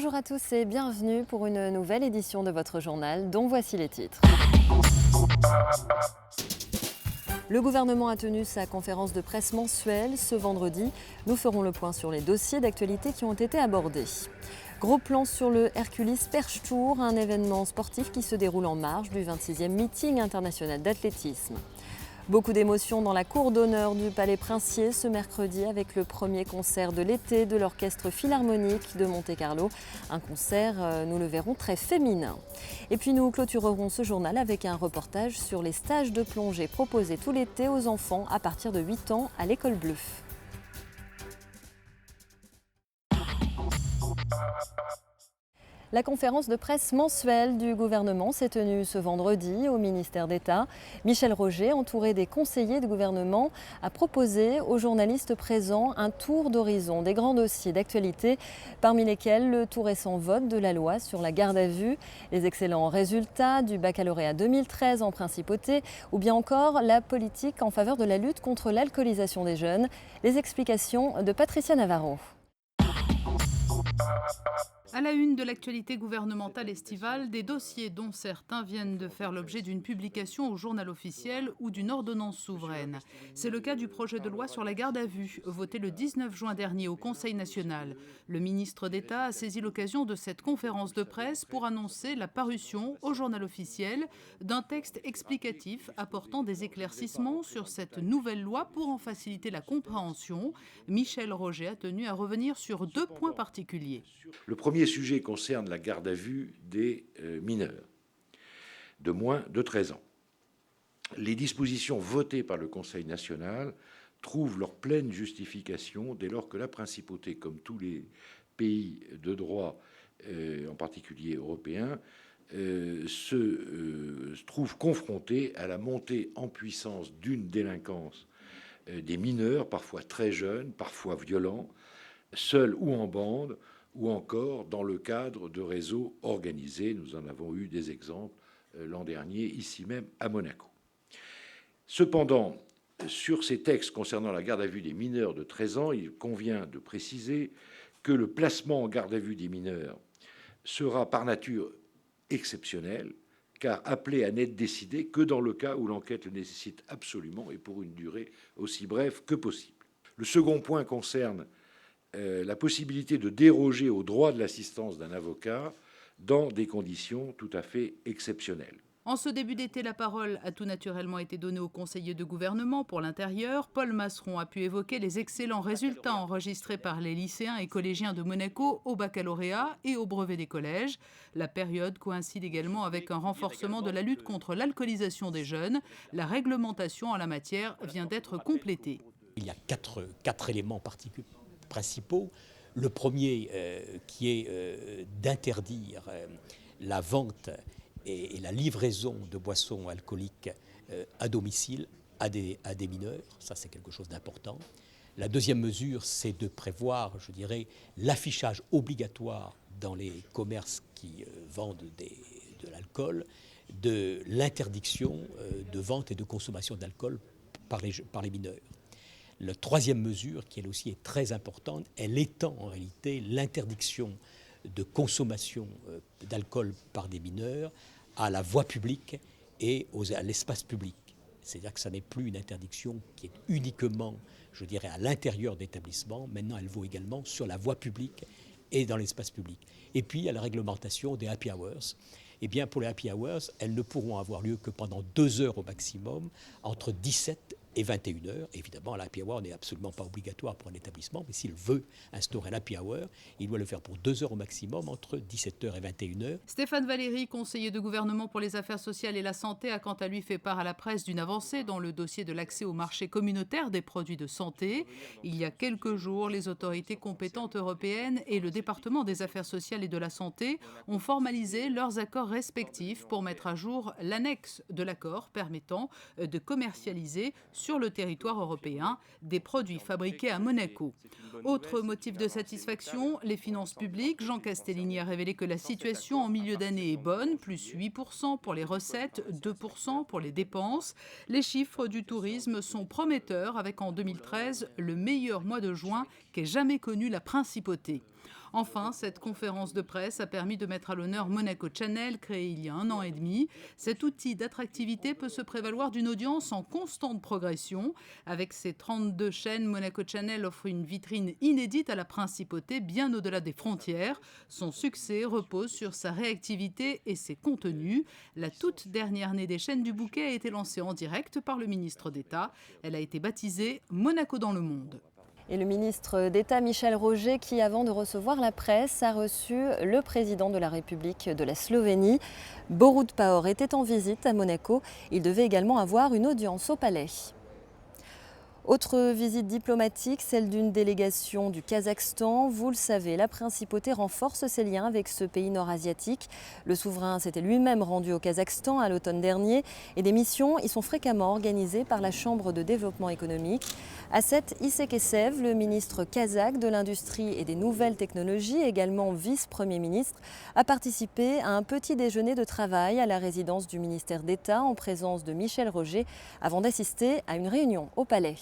Bonjour à tous et bienvenue pour une nouvelle édition de votre journal dont voici les titres. Le gouvernement a tenu sa conférence de presse mensuelle ce vendredi. Nous ferons le point sur les dossiers d'actualité qui ont été abordés. Gros plan sur le Hercules Perche Tour, un événement sportif qui se déroule en marge du 26e meeting international d'athlétisme. Beaucoup d'émotions dans la cour d'honneur du Palais Princier ce mercredi avec le premier concert de l'été de l'Orchestre Philharmonique de Monte-Carlo. Un concert, nous le verrons, très féminin. Et puis nous clôturerons ce journal avec un reportage sur les stages de plongée proposés tout l'été aux enfants à partir de 8 ans à l'École Bleue. La conférence de presse mensuelle du gouvernement s'est tenue ce vendredi au ministère d'État. Michel Roger, entouré des conseillers du gouvernement, a proposé aux journalistes présents un tour d'horizon des grands dossiers d'actualité, parmi lesquels le tout récent vote de la loi sur la garde à vue, les excellents résultats du baccalauréat 2013 en principauté, ou bien encore la politique en faveur de la lutte contre l'alcoolisation des jeunes. Les explications de Patricia Navarro. À la une de l'actualité gouvernementale estivale, des dossiers dont certains viennent de faire l'objet d'une publication au journal officiel ou d'une ordonnance souveraine. C'est le cas du projet de loi sur la garde à vue, voté le 19 juin dernier au Conseil national. Le ministre d'État a saisi l'occasion de cette conférence de presse pour annoncer la parution au journal officiel d'un texte explicatif apportant des éclaircissements sur cette nouvelle loi pour en faciliter la compréhension. Michel Roger a tenu à revenir sur deux points particuliers. Le premier sujet concerne la garde à vue des mineurs de moins de 13 ans. Les dispositions votées par le Conseil national trouvent leur pleine justification dès lors que la principauté, comme tous les pays de droit, en particulier européens, se trouve confrontée à la montée en puissance d'une délinquance des mineurs, parfois très jeunes, parfois violents, seuls ou en bande, ou encore dans le cadre de réseaux organisés. Nous en avons eu des exemples l'an dernier, ici même à Monaco. Cependant, sur ces textes concernant la garde à vue des mineurs de 13 ans, il convient de préciser que le placement en garde à vue des mineurs sera par nature exceptionnel, car appelé à n'être décidé que dans le cas où l'enquête le nécessite absolument et pour une durée aussi brève que possible. Le second point concerne la possibilité de déroger au droit de l'assistance d'un avocat dans des conditions tout à fait exceptionnelles. En ce début d'été, la parole a tout naturellement été donnée au conseiller de gouvernement pour l'intérieur. Paul Masseron a pu évoquer les excellents résultats enregistrés par les lycéens et collégiens de Monaco au baccalauréat et au brevet des collèges. La période coïncide également avec un renforcement de la lutte contre l'alcoolisation des jeunes. La réglementation en la matière vient d'être complétée. Il y a quatre éléments principaux. Le premier qui est d'interdire la vente et la livraison de boissons alcooliques à domicile à des mineurs. Ça, c'est quelque chose d'important. La deuxième mesure, c'est de prévoir, je dirais, l'affichage obligatoire dans les commerces qui vendent de l'alcool, de l'interdiction de vente et de consommation d'alcool par les mineurs. La troisième mesure, qui elle aussi est très importante, elle étend en réalité l'interdiction de consommation d'alcool par des mineurs à la voie publique et à l'espace public. C'est-à-dire que ça n'est plus une interdiction qui est uniquement, je dirais, à l'intérieur d'établissements. Maintenant, elle vaut également sur la voie publique et dans l'espace public. Et puis, à la réglementation des happy hours. Eh bien, pour les happy hours, elles ne pourront avoir lieu que pendant 2 heures au maximum, entre 17 et 21 heures. Évidemment, l'happy hour n'est absolument pas obligatoire pour un établissement, mais s'il veut instaurer l'happy hour, il doit le faire pour 2 heures au maximum, entre 17 heures et 21 heures. Stéphane Valéry, conseiller de gouvernement pour les affaires sociales et la santé, a quant à lui fait part à la presse d'une avancée dans le dossier de l'accès au marché communautaire des produits de santé. Il y a quelques jours, les autorités compétentes européennes et le département des affaires sociales et de la santé ont formalisé leurs accords respectifs pour mettre à jour l'annexe de l'accord permettant de commercialiser sur le territoire européen des produits fabriqués à Monaco. Autre motif de satisfaction, les finances publiques. Jean Castellini a révélé que la situation en milieu d'année est bonne, plus 8% pour les recettes, 2% pour les dépenses. Les chiffres du tourisme sont prometteurs avec en 2013 le meilleur mois de juin qu'ait jamais connu la principauté. Enfin, cette conférence de presse a permis de mettre à l'honneur Monaco Channel, créé il y a 1 an et demi. Cet outil d'attractivité peut se prévaloir d'une audience en constante progression. Avec ses 32 chaînes, Monaco Channel offre une vitrine inédite à la principauté, bien au-delà des frontières. Son succès repose sur sa réactivité et ses contenus. La toute dernière née des chaînes du bouquet a été lancée en direct par le ministre d'État. Elle a été baptisée Monaco dans le monde. Et le ministre d'État Michel Roger qui, avant de recevoir la presse, a reçu le président de la République de la Slovénie. Borut Pahor était en visite à Monaco. Il devait également avoir une audience au palais. Autre visite diplomatique, celle d'une délégation du Kazakhstan. Vous le savez, la principauté renforce ses liens avec ce pays nord-asiatique. Le souverain s'était lui-même rendu au Kazakhstan à l'automne dernier et des missions y sont fréquemment organisées par la Chambre de développement économique. Asset Issekeshev, le ministre kazakh de l'Industrie et des Nouvelles Technologies, également vice-premier ministre, a participé à un petit déjeuner de travail à la résidence du ministère d'État en présence de Michel Roger avant d'assister à une réunion au palais.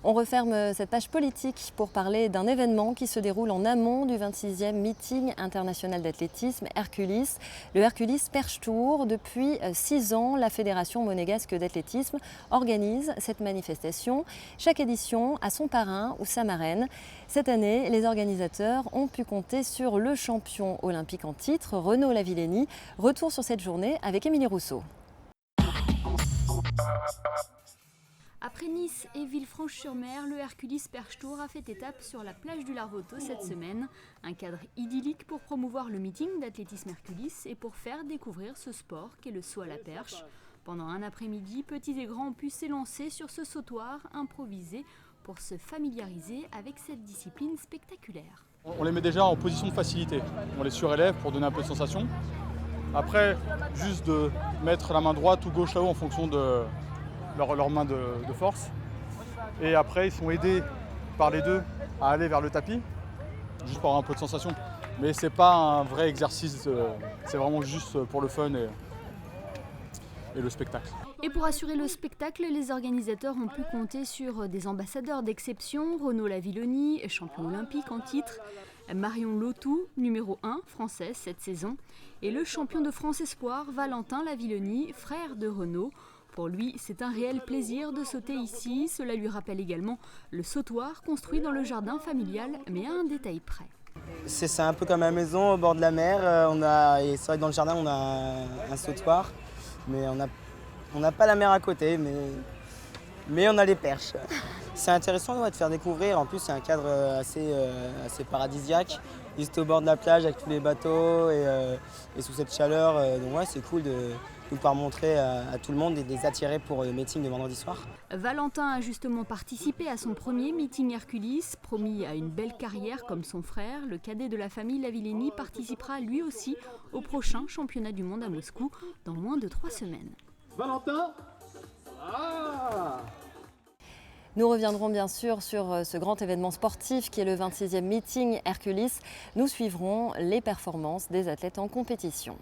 On referme cette page politique pour parler d'un événement qui se déroule en amont du 26e meeting international d'athlétisme Herculis, le Herculis Perche Tour. Depuis 6 ans, la Fédération monégasque d'athlétisme organise cette manifestation. Chaque édition a son parrain ou sa marraine. Cette année, les organisateurs ont pu compter sur le champion olympique en titre, Renaud Lavillenie. Retour sur cette journée avec Émilie Rousseau. Après Nice et Villefranche-sur-Mer, le Herculis Perche Tour a fait étape sur la plage du Larvoto cette semaine. Un cadre idyllique pour promouvoir le meeting d'athlétisme Herculis et pour faire découvrir ce sport qu'est le saut à la perche. Pendant un après-midi, petits et grands ont pu s'élancer sur ce sautoir improvisé pour se familiariser avec cette discipline spectaculaire. On les met déjà en position de facilité. On les surélève pour donner un peu de sensation. Après, juste de mettre la main droite ou gauche là-haut en fonction de leur main de force. Et après, ils sont aidés par les deux à aller vers le tapis, juste pour avoir un peu de sensation. Mais c'est pas un vrai exercice, c'est vraiment juste pour le fun et le spectacle. Et pour assurer le spectacle, les organisateurs ont pu compter sur des ambassadeurs d'exception, Renaud Lavillenie, champion olympique en titre, Marion Lotou, numéro 1 française cette saison, et le champion de France Espoir, Valentin Lavillenie, frère de Renaud. Pour lui, c'est un réel plaisir de sauter ici. Cela lui rappelle également le sautoir construit dans le jardin familial, mais à un détail près. C'est un peu comme à la maison, au bord de la mer. C'est vrai que dans le jardin, on a un sautoir, mais on n'a pas la mer à côté, mais on a les perches. C'est intéressant de faire découvrir. En plus, c'est un cadre assez paradisiaque. Juste au bord de la plage avec tous les bateaux et sous cette chaleur. Donc ouais, c'est cool de pouvoir montrer à tout le monde et les attirer pour le meeting de vendredi soir. Valentin a justement participé à son premier meeting Herculis, promis à une belle carrière comme son frère. Le cadet de la famille Lavillenie participera lui aussi au prochain championnat du monde à Moscou dans moins de 3 semaines. Valentin, Nous reviendrons bien sûr sur ce grand événement sportif qui est le 26e meeting Herculis. Nous suivrons les performances des athlètes en compétition.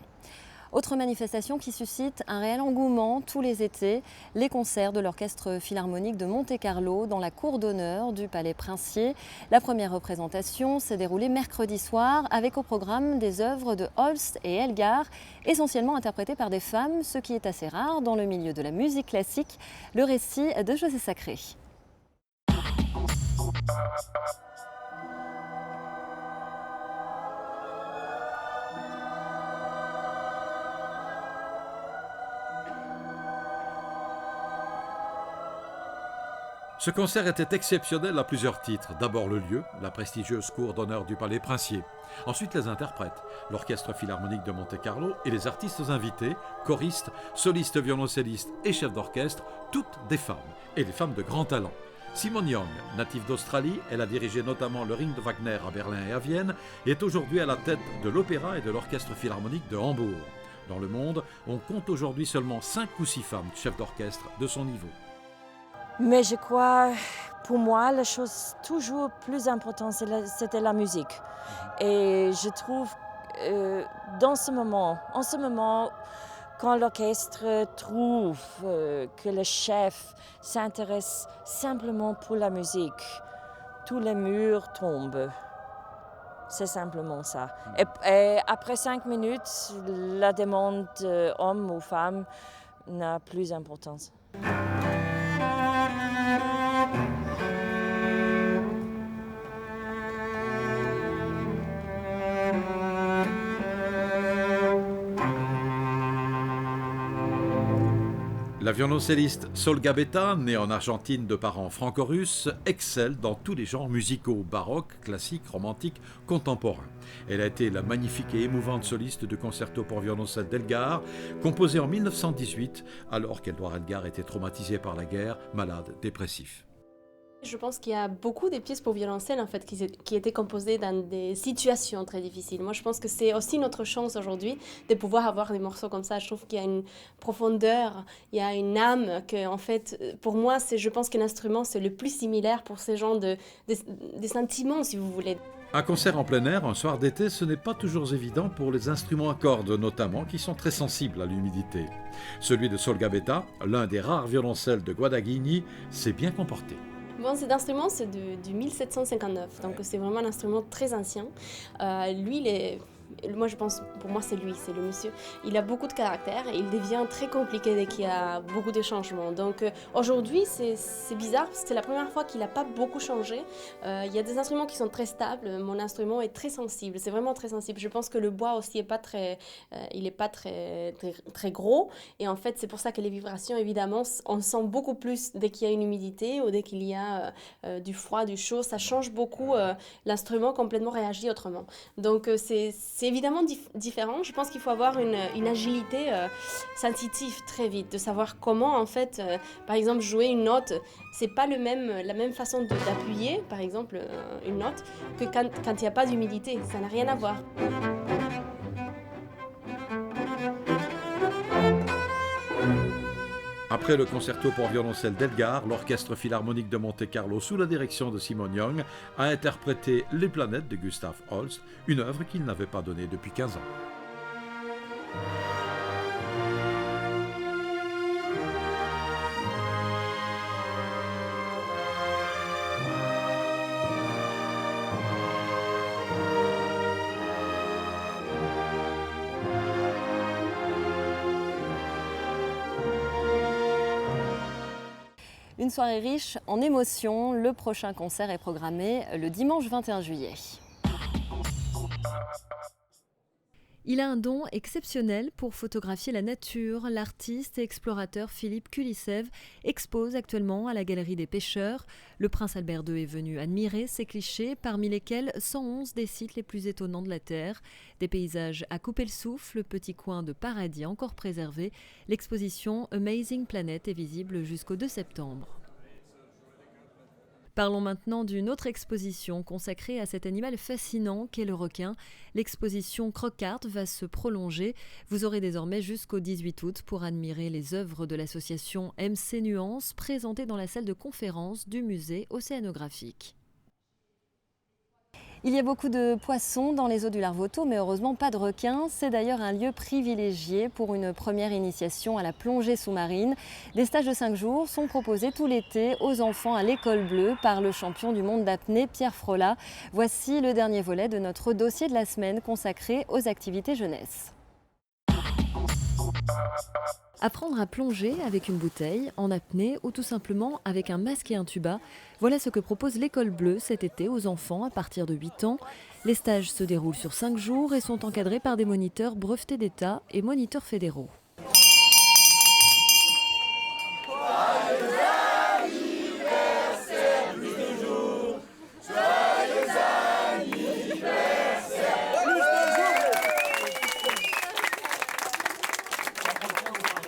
Autre manifestation qui suscite un réel engouement tous les étés, les concerts de l'Orchestre Philharmonique de Monte-Carlo dans la cour d'honneur du Palais Princier. La première représentation s'est déroulée mercredi soir avec au programme des œuvres de Holst et Elgar, essentiellement interprétées par des femmes, ce qui est assez rare dans le milieu de la musique classique. Le récit de José Sacré. Ce concert était exceptionnel à plusieurs titres. D'abord le lieu, la prestigieuse cour d'honneur du Palais Princier. Ensuite les interprètes, l'Orchestre Philharmonique de Monte-Carlo et les artistes invités, choristes, solistes, violoncellistes et chefs d'orchestre, toutes des femmes, et des femmes de grand talent. Simone Young, native d'Australie, elle a dirigé notamment le Ring de Wagner à Berlin et à Vienne, et est aujourd'hui à la tête de l'Opéra et de l'Orchestre Philharmonique de Hambourg. Dans le monde, on compte aujourd'hui seulement 5 ou 6 femmes chefs d'orchestre de son niveau. Mais je crois, pour moi, la chose toujours plus importante, c'était la musique. Et je trouve, en ce moment, quand l'orchestre trouve que le chef s'intéresse simplement pour la musique, tous les murs tombent. C'est simplement ça. Et après 5 minutes, la demande homme ou femme n'a plus d'importance. La violoncelliste Sol Gabetta, née en Argentine de parents franco-russes, excelle dans tous les genres musicaux, baroques, classiques, romantiques, contemporains. Elle a été la magnifique et émouvante soliste du concerto pour violoncelle d'Elgar, composé en 1918, alors qu'Edouard Elgar était traumatisé par la guerre, malade, dépressif. Je pense qu'il y a beaucoup de pièces pour violoncelle en fait, qui étaient composées dans des situations très difficiles. Moi, je pense que c'est aussi notre chance aujourd'hui de pouvoir avoir des morceaux comme ça. Je trouve qu'il y a une profondeur, il y a une âme que, en fait, pour moi, je pense que l'instrument, c'est le plus similaire pour ces genres de sentiments, si vous voulez. Un concert en plein air, un soir d'été, ce n'est pas toujours évident pour les instruments à cordes notamment, qui sont très sensibles à l'humidité. Celui de Sol Gabetta, l'un des rares violoncelles de Guadagnini, s'est bien comporté. Bon, cet instrument, c'est du 1759, donc c'est vraiment un instrument très ancien. Moi, je pense, pour moi, c'est lui, c'est le monsieur. Il a beaucoup de caractère et il devient très compliqué dès qu'il y a beaucoup de changements. Donc aujourd'hui, c'est bizarre parce que c'est la première fois qu'il n'a pas beaucoup changé. Il y a des instruments qui sont très stables. Mon instrument est très sensible, c'est vraiment très sensible. Je pense que le bois aussi n'est pas très, très gros. Et en fait, c'est pour ça que les vibrations, évidemment, on sent beaucoup plus dès qu'il y a une humidité ou dès qu'il y a du froid, du chaud. Ça change beaucoup. L'instrument complètement réagit autrement. Donc c'est évidemment différent. Je pense qu'il faut avoir une agilité sensitive très vite, de savoir comment, en fait, par exemple, jouer une note. C'est pas la même façon d'appuyer, par exemple, une note, que quand il n'y a pas d'humidité. Ça n'a rien à voir. Après le concerto pour violoncelle d'Elgar, l'Orchestre Philharmonique de Monte-Carlo, sous la direction de Simon Young, a interprété Les Planètes de Gustav Holst, une œuvre qu'il n'avait pas donnée depuis 15 ans. Une soirée riche en émotions. Le prochain concert est programmé le dimanche 21 juillet. Il a un don exceptionnel pour photographier la nature. L'artiste et explorateur Philippe Kulissev expose actuellement à la Galerie des Pêcheurs. Le prince Albert II est venu admirer ces clichés, parmi lesquels 111 des sites les plus étonnants de la Terre. Des paysages à couper le souffle, le petit coin de paradis encore préservé. L'exposition Amazing Planet est visible jusqu'au 2 septembre. Parlons maintenant d'une autre exposition consacrée à cet animal fascinant qu'est le requin. L'exposition Croc-Art va se prolonger. Vous aurez désormais jusqu'au 18 août pour admirer les œuvres de l'association MC Nuance présentées dans la salle de conférence du musée océanographique. Il y a beaucoup de poissons dans les eaux du Larvoto, mais heureusement pas de requins. C'est d'ailleurs un lieu privilégié pour une première initiation à la plongée sous-marine. Des stages de 5 jours sont proposés tout l'été aux enfants à l'École Bleue par le champion du monde d'apnée Pierre Frolat. Voici le dernier volet de notre dossier de la semaine consacré aux activités jeunesse. Apprendre à plonger avec une bouteille, en apnée ou tout simplement avec un masque et un tuba, voilà ce que propose l'École Bleue cet été aux enfants à partir de 8 ans. Les stages se déroulent sur 5 jours et sont encadrés par des moniteurs brevetés d'État et moniteurs fédéraux.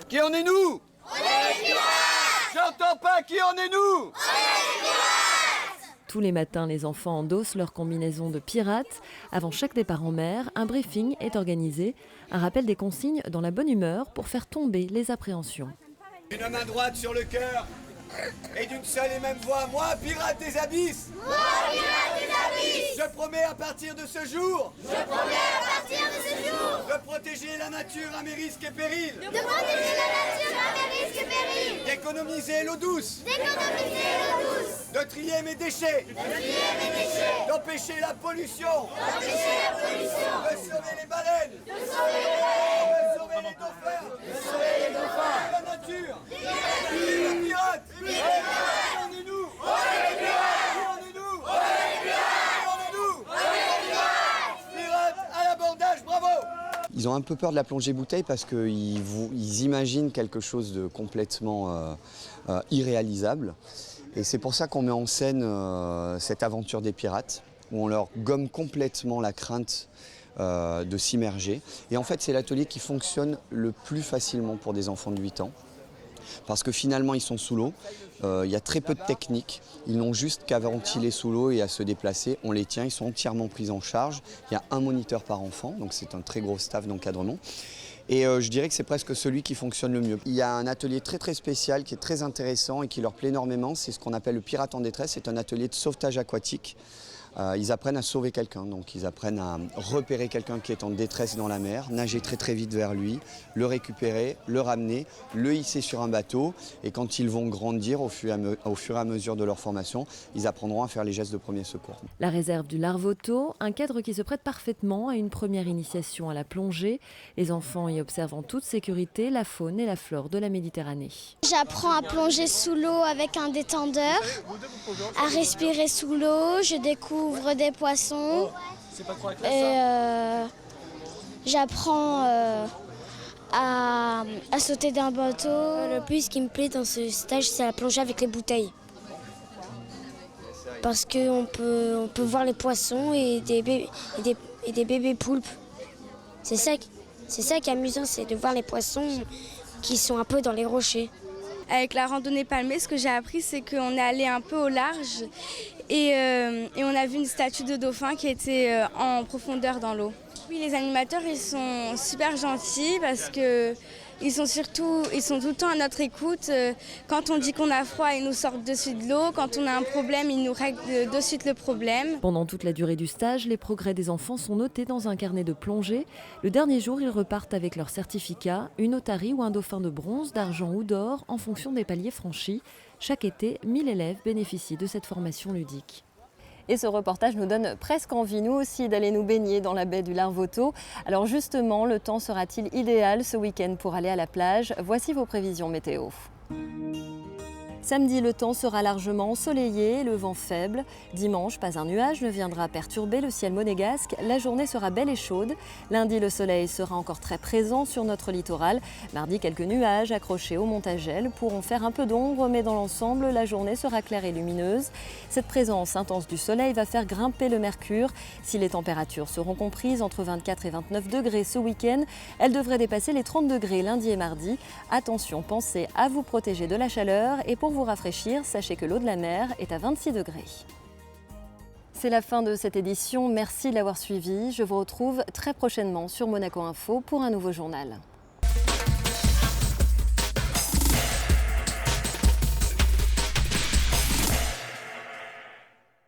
Qui en est nous? On est les pirates! J'entends pas, qui en est nous? On est les pirates! Tous les matins, les enfants endossent leur combinaison de pirates. Avant chaque départ en mer, un briefing est organisé, un rappel des consignes dans la bonne humeur pour faire tomber les appréhensions. Une main droite sur le cœur et d'une seule et même voix, moi, pirate des abysses! Moi, pirate des abysses! Je promets à partir de ce jour! Je promets à partir de ce jour! De protéger la nature à mes risques et périls! De protéger la nature à mes risques et périls! D'économiser l'eau douce! D'économiser l'eau douce! De trier trier mes déchets. D'empêcher la pollution. De sauver les baleines. De sauver les dauphins. La nature. Les pirates. Rendez-nous. Pirates à l'abordage, bravo. Ils ont un peu peur de la plongée bouteille parce qu'ils imaginent quelque chose de complètement irréalisable. Et c'est pour ça qu'on met en scène cette aventure des pirates, où on leur gomme complètement la crainte de s'immerger. Et en fait, c'est l'atelier qui fonctionne le plus facilement pour des enfants de 8 ans. Parce que finalement, ils sont sous l'eau, il y a très peu de technique, ils n'ont juste qu'à ventiler sous l'eau et à se déplacer, on les tient, ils sont entièrement pris en charge, il y a un moniteur par enfant, donc c'est un très gros staff d'encadrement. Et je dirais que c'est presque celui qui fonctionne le mieux. Il y a un atelier très spécial qui est très intéressant et qui leur plaît énormément, c'est ce qu'on appelle le pirate en détresse, c'est un atelier de sauvetage aquatique. Ils apprennent à sauver quelqu'un, donc ils apprennent à repérer quelqu'un qui est en détresse dans la mer, nager très vite vers lui, le récupérer, le ramener, le hisser sur un bateau. Et quand ils vont grandir au fur et à mesure de leur formation, ils apprendront à faire les gestes de premier secours. La réserve du Larvoto, un cadre qui se prête parfaitement à une première initiation à la plongée. Les enfants y observent en toute sécurité la faune et la flore de la Méditerranée. J'apprends à plonger sous l'eau avec un détendeur, à respirer sous l'eau, je découvre des poissons et j'apprends à sauter d'un bateau. Le plus qui me plaît dans ce stage, c'est la plongée avec les bouteilles. Parce qu'on peut voir les poissons et des bébés poulpes. C'est ça qui est amusant, c'est de voir les poissons qui sont un peu dans les rochers. Avec la randonnée palmée, ce que j'ai appris, c'est qu'on est allé un peu au large et on a vu une statue de dauphin qui était en profondeur dans l'eau. Oui, les animateurs, ils sont super gentils parce qu'ils sont tout le temps à notre écoute. Quand on dit qu'on a froid, ils nous sortent de suite de l'eau. Quand on a un problème, ils nous règlent de suite le problème. Pendant toute la durée du stage, les progrès des enfants sont notés dans un carnet de plongée. Le dernier jour, ils repartent avec leur certificat, une otarie ou un dauphin de bronze, d'argent ou d'or, en fonction des paliers franchis. Chaque été, 1000 élèves bénéficient de cette formation ludique. Et ce reportage nous donne presque envie, nous aussi, d'aller nous baigner dans la baie du Larvoto. Alors justement, le temps sera-t-il idéal ce week-end pour aller à la plage? Voici vos prévisions météo. Samedi, le temps sera largement ensoleillé, le vent faible. Dimanche, pas un nuage ne viendra perturber le ciel monégasque. La journée sera belle et chaude. Lundi, le soleil sera encore très présent sur notre littoral. Mardi, quelques nuages accrochés au Montagel pourront faire un peu d'ombre, mais dans l'ensemble, la journée sera claire et lumineuse. Cette présence intense du soleil va faire grimper le mercure. Si les températures seront comprises entre 24 et 29 degrés ce week-end, elles devraient dépasser les 30 degrés lundi et mardi. Attention, pensez à vous protéger de la chaleur et pour vous rafraîchir, sachez que l'eau de la mer est à 26 degrés. C'est la fin de cette édition, merci de l'avoir suivi. Je vous retrouve très prochainement sur Monaco Info pour un nouveau journal.